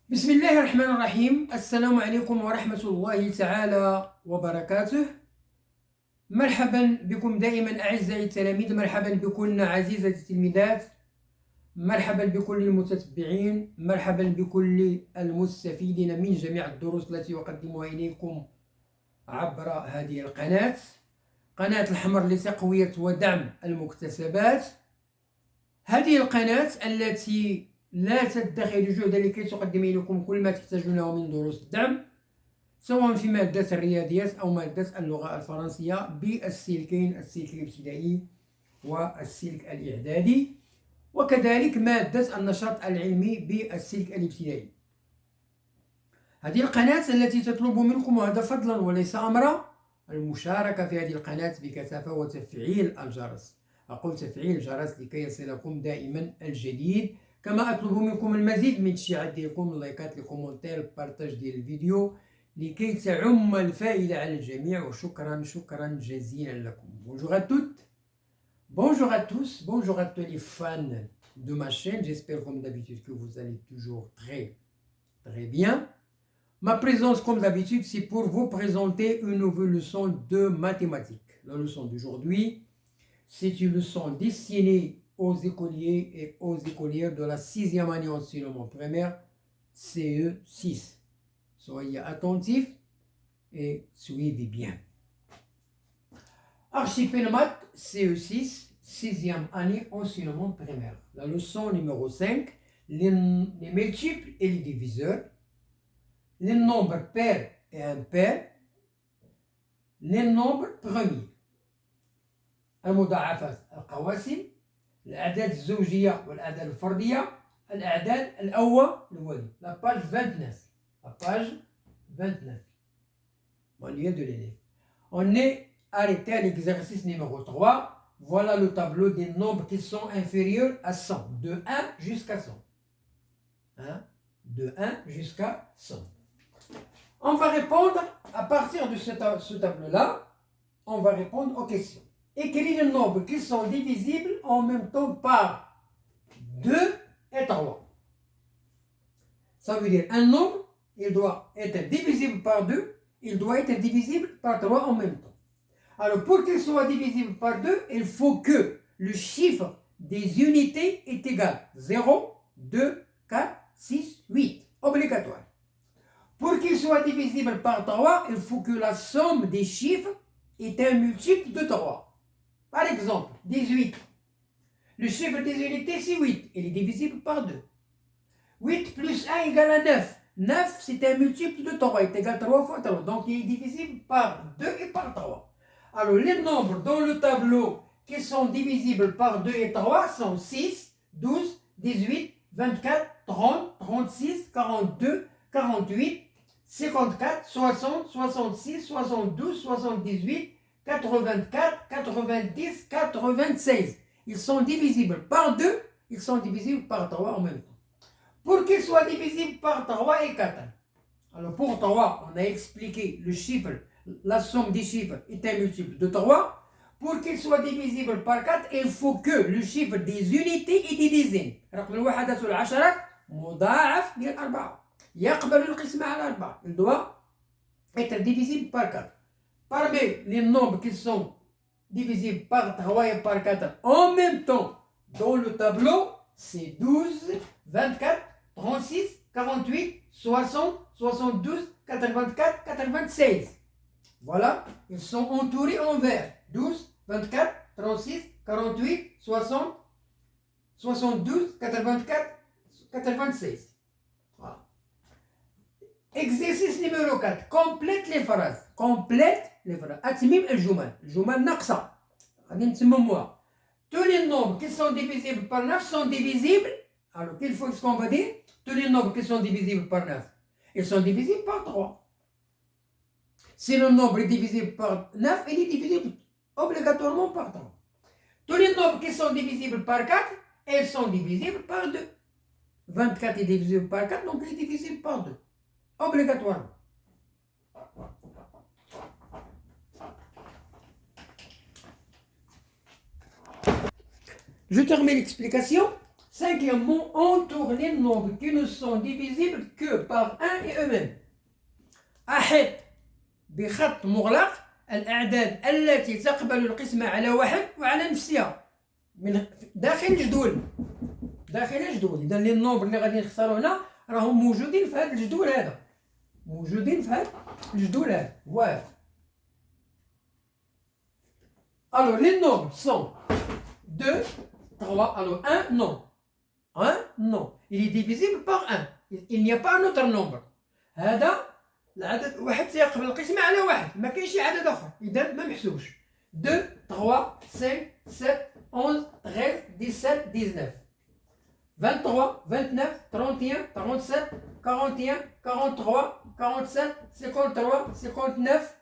بسم الله الرحمن الرحيم. السلام عليكم ورحمة الله تعالى وبركاته. مرحبا بكم دائما أعزائي التلاميذ، مرحبا بكم عزيزتي التلميذات، مرحبا بكل المتتبعين، مرحبا بكل المستفيدين من جميع الدروس التي أقدمها إليكم عبر هذه القناة، قناة الحمر لتقوية ودعم المكتسبات. هذه القناة التي لا تدخر جهدا لكي تقدم لكم كل ما تحتاجونه من دروس الدعم، سواء في مادة الرياضيات أو مادة اللغة الفرنسية بالسلكين، السلك الابتدائي والسلك الإعدادي، وكذلك مادة النشاط العلمي بالسلك الابتدائي. هذه القناة التي تطلب منكم، وهذا فضلا وليس أمرا، المشاركة في هذه القناة بكثافة وتفعيل الجرس. أقول تفعيل الجرس لكي يصلكم دائما الجديد، كما أطلب منكم المزيد من التشجيعات ديالكم، اللايكات، الكومنتير، البارتاج ديال الفيديو لكي تعم الفائدة على الجميع. وشكرا جزيلا لكم. Bonjour à toutes, bonjour à tous, bonjour à tous les fans de ma chaîne. J'espère comme d'habitude que vous allez toujours très bien. Ma présence comme d'habitude, c'est pour vous présenter une nouvelle leçon de mathématiques. La leçon d'aujourd'hui, c'est une leçon destinée aux écoliers et aux écolières de la 6e année enseignement primaire CE6. Soyez attentifs et suivez bien. Archipel maths CE6, 6e année enseignement primaire. La leçon numéro 5, les multiples et les diviseurs, les nombres pairs et impairs, les nombres premiers, المضاعفات، القواسم، الأعداد الزوجية والأعداد الفردية، الأعداد الأولية. La page 29. La page 29. Manuel de l'élève. On est arrêté à l'exercice numéro 3. Voilà le tableau des nombres qui sont inférieurs à 100, de 1 jusqu'à 100. De 1 jusqu'à 100. On va répondre à partir de ce tableau-là. On va répondre aux questions. Écrivez les nombres qui sont divisibles en même temps par 2 et 3. Ça veut dire un nombre, il doit être divisible par 2, il doit être divisible par 3 en même temps. Alors pour qu'il soit divisible par 2, il faut que le chiffre des unités est égal. 0, 2, 4, 6, 8. Obligatoire. Pour qu'il soit divisible par 3, il faut que la somme des chiffres est un multiple de 3. Par exemple, 18. Le chiffre des unités, c'est 8. Il est divisible par 2. 8 plus 1 égale à 9. 9, c'est un multiple de 3. Il est égal à 3 fois 3. Donc, il est divisible par 2 et par 3. Alors, les nombres dans le tableau qui sont divisibles par 2 et 3 sont 6, 12, 18, 24, 30, 36, 42, 48, 54, 60, 66, 72, 78, 84, 90, 96. Ils sont divisibles par 2, ils sont divisibles par 3 en même temps. Pour qu'ils soient divisibles par 3 et 4. Alors pour 3, on a expliqué le chiffre, la somme des chiffres est un multiple de 3. Pour qu'il soit divisible par 4, il faut que le chiffre des unités et des dizaines. رقم الوحدات والعشرات مضاعف من 4. يقبل القسمة على 4. Il doit être divisible par 4. Parmi les nombres qui sont divisibles par 3 et par 4 en même temps dans le tableau, c'est 12, 24, 36, 48, 60, 72, 84, 96. Voilà, ils sont entourés en vert. 12, 24, 36, 48, 60, 72, 84, 96. Voilà. Exercice numéro 4. Complète les phrases. Complète les phrases. أتميم الجمل. الجمل ناقصة. غادي نتمموها. Tous les nombres qui sont divisibles par 9 sont divisibles. Alors, qu'est-ce qu'on va dire? Tous les nombres qui sont divisibles par 9, ils sont divisibles par 3. Si le nombre est divisible par 9, il est divisible obligatoirement par 3. Tous les nombres qui sont divisibles par 4, ils sont divisibles par 2. 24 est divisible par 4, donc il est divisible par 2. Obligatoirement. Je termine l'explication. Cinquièmement, entoure les nombres qui ne sont divisibles que par 1 et eux-mêmes. أحد بخط مغلق الأعداد التي تقبل القسمة على واحد وعلى نفسها من داخل الجدول. داخل الجدول. إذا لي النومبر اللي غادي نختارو هنا راهم موجودين في هذا الجدول هذا. موجودين في هذا الجدول هذا. واحد. Alors les nombres sont 2, 3, alors 1 non. 1 non. Il est divisible par 1. Il n'y a pas un autre nombre. هذا العدد واحد تيقبل القسمة على واحد، ما كاينش شي عدد آخر، إذا ما محسوبش. 2 3 5 7 11 13 17 19 23 29 31 37 41 43 47 53 59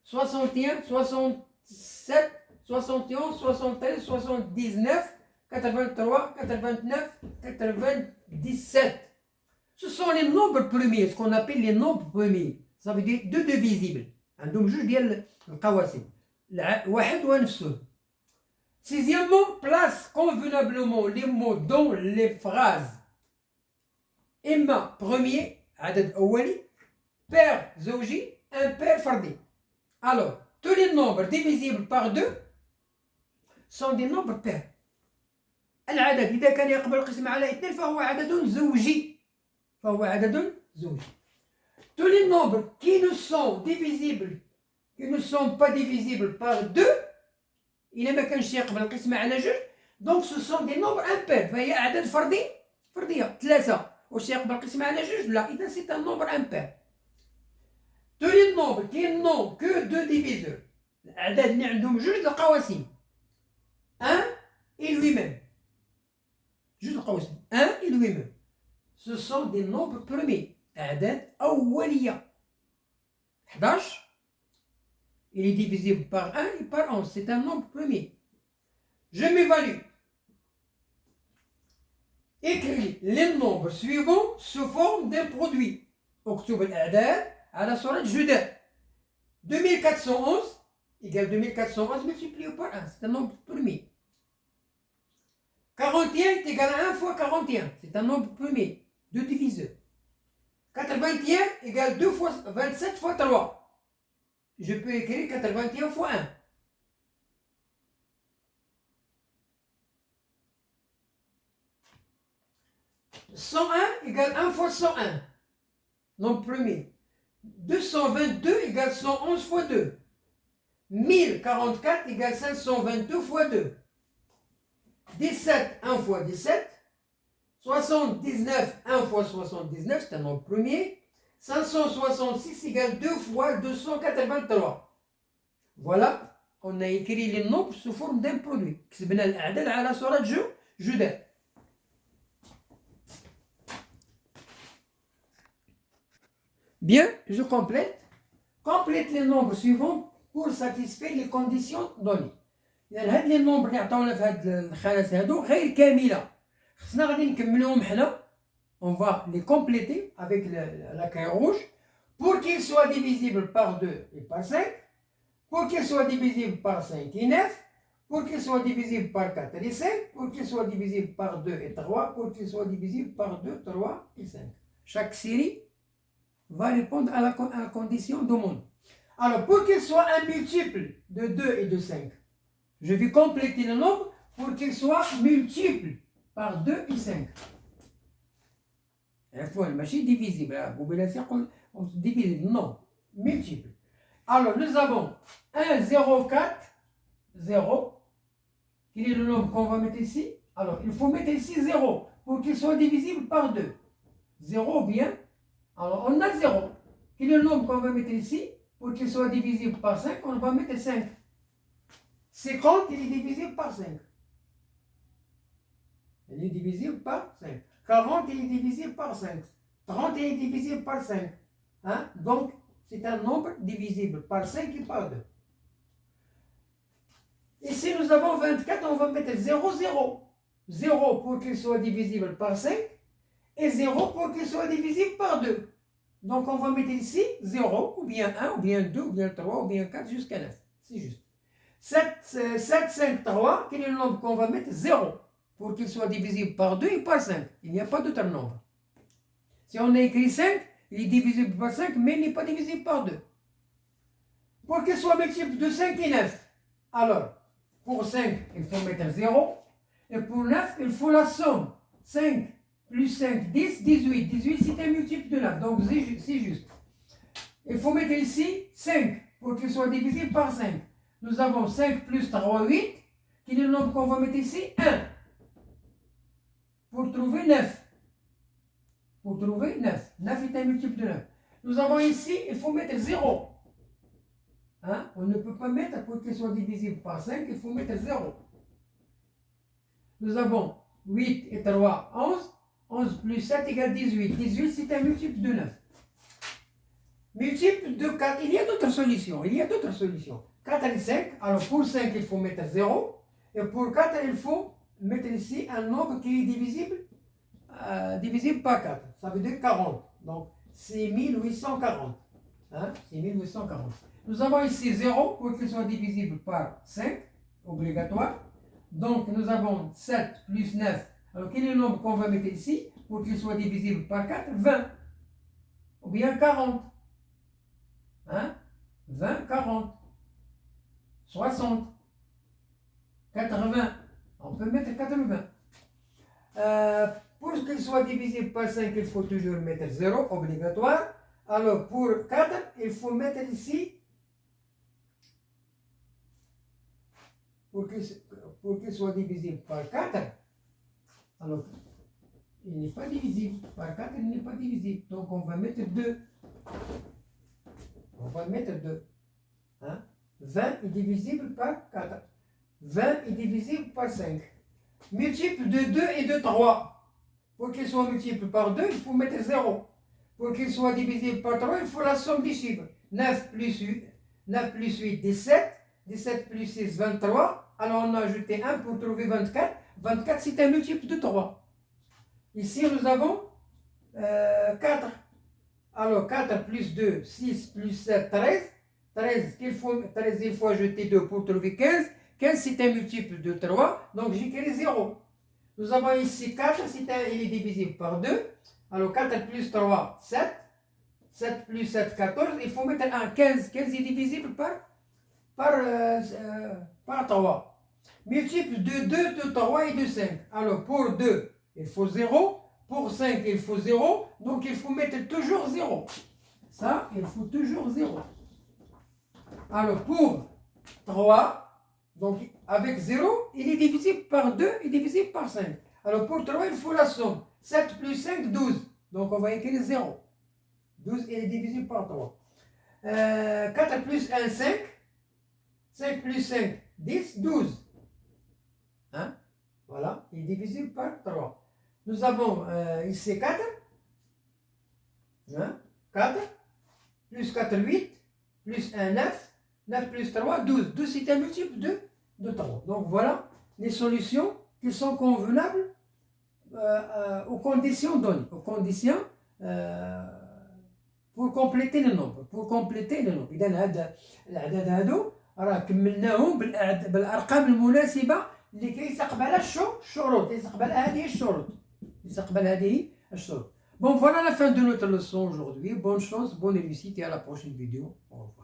61 67 71 73 79 83 89 97. Ce sont les nombres premiers, ce qu'on appelle les nombres premiers. Ça veut dire deux divisibles. عندهم جوج ديال القواسم. واحد ونفسه. Sixièmement, place convenablement les mots dans les phrases. إما premier, عدد أولي, pair زوجي, impair فردي. Alors, tous les nombres divisibles par 2 sont des nombres pairs. العدد إذا كان يقبل القسمة على 2 فهو عدد زوجي. فهو عدد زوجي. Tous les nombres qui ne sont divisibles, qui ne sont pas divisibles par 2, إلا ما كانش يقبل القسمة على جوج، donc ce sont des nombres impairs. فهي أعداد فردية. 3 واش يقبل القسمة على جوج؟ لا، إذا c'est un nombre impair. Tous les nombres qui n'ont que 2 diviseurs. الأعداد اللي عندهم جوج القواسم. 1 et lui-même. جوج القواسم. 1 et lui-même. Ce sont des nombres premiers. أعداد أولية. 11. Il est divisible par 1 et par 11. C'est un nombre premier. Je m'évalue. Écris les nombres suivants sous forme d'un produit. اكتب الأعداد على صورة جداء. 2411 égale 2411 multiplié par 1. C'est un nombre premier. 41 est égal à 1 fois 41. C'est un nombre premier. 2 diviseurs. 81 égale 2 fois 27 fois 3. Je peux écrire 81 fois 1. 101 égale 1 fois 101. Nombre premier. 222 égale 111 fois 2. 1044 égale 522 fois 2. 17 1 fois 17. 79 1 fois 79, c'est un nombre premier. 566 égale 2 fois 283. Voilà, on a écrit les nombres sous forme d'un produit. كتبنا الأعداد على صورة جداء. Bien, je complète. Complète les nombres suivants pour satisfaire les conditions données. يعني هاد les nombres اللي عطاونا في هاد الخانات هادو غير كاملة. خصنا غادي نكملوهم حنا. On va les compléter avec la caille rouge pour qu'ils soient divisibles par 2 et par 5, pour qu'ils soient divisibles par 5 et 9, pour qu'ils soient divisibles par 4 et 5, pour qu'ils soient divisibles par 2 et 3, pour qu'ils soient divisibles par 2, 3 et 5. Chaque série va répondre à la condition demandée. Alors, pour qu'il soit un multiple de 2 et de 5, je vais compléter le nombre pour qu'il soit multiple par 2 et 5. عفوا ماشي divisible. On divise, non, multiple. Alors nous avons 1 0 4 0. Quel est le nombre qu'on va mettre ici? Alors il faut mettre ici 0 pour qu'il soit divisible par 2. 0 bien. Alors on a 0. Quel est le nombre qu'on va mettre ici? Pour qu'il soit divisible par 5, on va mettre 5. 50, il est divisible par 5. Il est divisible par 5. 40 il est divisible par 5. 30 il est divisible par 5. Hein? Donc, c'est un nombre divisible par 5 et par 2. Ici, nous avons 24, on va mettre 0, 0. 0 pour qu'il soit divisible par 5 et 0 pour qu'il soit divisible par 2. Donc, on va mettre ici 0, ou bien 1, ou bien 2, ou bien 3, ou bien 4, jusqu'à 9. C'est juste. 7, 5, 3, quel est le nombre qu'on va mettre? 0. pour qu'il soit divisible par 2 et par 5. Il n'y a pas d'autre nombre. Si on a écrit 5, il est divisible par 5, mais il n'est pas divisible par 2. Pour qu'il soit multiple de 5 et 9, alors, pour 5, il faut mettre 0. Et pour 9, il faut la somme. 5 plus 5, 10, 18. 18, c'est un multiple de 9, donc c'est juste. Il faut mettre ici 5 pour qu'il soit divisible par 5. Nous avons 5 plus 3, 8. Quel est le nombre qu'on va mettre ici? 1. Pour trouver 9. Pour trouver 9. 9 est un multiple de 9. Nous avons ici, il faut mettre 0. Hein? On ne peut pas mettre, pour qu'il soit divisible par 5, il faut mettre 0. Nous avons 8 et 3, 11. 11 plus 7 égale 18. 18, c'est un multiple de 9. Multiple de 4. Il y a d'autres solutions. 4 et 5. Alors pour 5, il faut mettre 0. Et pour 4, il faut mettre ici un nombre qui est divisible par 4. Ça veut dire 40. Donc c'est 1840. Hein? C'est 1840. Nous avons ici 0 pour qu'il soit divisible par 5. Obligatoire. Donc nous avons 7 plus 9. Alors quel est le nombre qu'on va mettre ici pour qu'il soit divisible par 4? 20. Ou bien 40. Hein? 20, 40. 60. 80. On peut mettre 80. Pour qu'il soit divisible par 5, il faut toujours mettre 0, obligatoire. Alors pour 4, il faut mettre ici, pour qu'il soit divisible par 4, alors il n'est pas divisible. Par 4, il n'est pas divisible. Donc on va mettre 2. On va mettre 2. Hein? 20 est divisible par 4. 20 est divisible par 5. Multiple de 2 et de 3. Pour qu'il soit multiple par 2, il faut mettre 0. Pour qu'il soit divisible par 3, il faut la somme des chiffres. 9 plus 8, 17. 17 plus 6, 23. Alors on a ajouté 1 pour trouver 24. 24, c'est un multiple de 3. Ici, nous avons 4. Alors 4 plus 2, 6 plus 7, 13. 13, il faut ajouter 2 pour trouver 15. 15, c'est un multiple de 3, donc j'écris 0. Nous avons ici 4, il est divisible par 2. Alors 4 plus 3, 7. 7 plus 7, 14. Il faut mettre 1, 15. 15 est divisible par 3. Multiple de 2, de 3 et de 5. Alors pour 2, il faut 0. Pour 5, il faut 0. Donc il faut mettre toujours 0. Ça, il faut toujours 0. Alors pour 3, donc avec 0, il est divisible par 2 et divisible par 5. Alors pour 3, il faut la somme. 7 plus 5, 12. Donc on va écrire 0. 12, il est divisible par 3. 4 plus 1, 5. 5 plus 5, 10, 12. Hein? Voilà, il est divisible par 3. Nous avons ici 4. Hein? 4. Plus 4, 8. Plus 1, 9. 9 plus 3, 12. 12, c'est un multiple de 3. Donc voilà les solutions qui sont convenables aux conditions données. Aux conditions pour compléter le nombre. إذا هذا الأعداد هادو راه كملناهم بالأرقام المناسبة اللي كيستقبلها الشروط. يستقبل هذه الشروط. Bon, voilà la fin de notre leçon aujourd'hui. Bonne chance, bonne réussite et à la prochaine vidéo. Au revoir.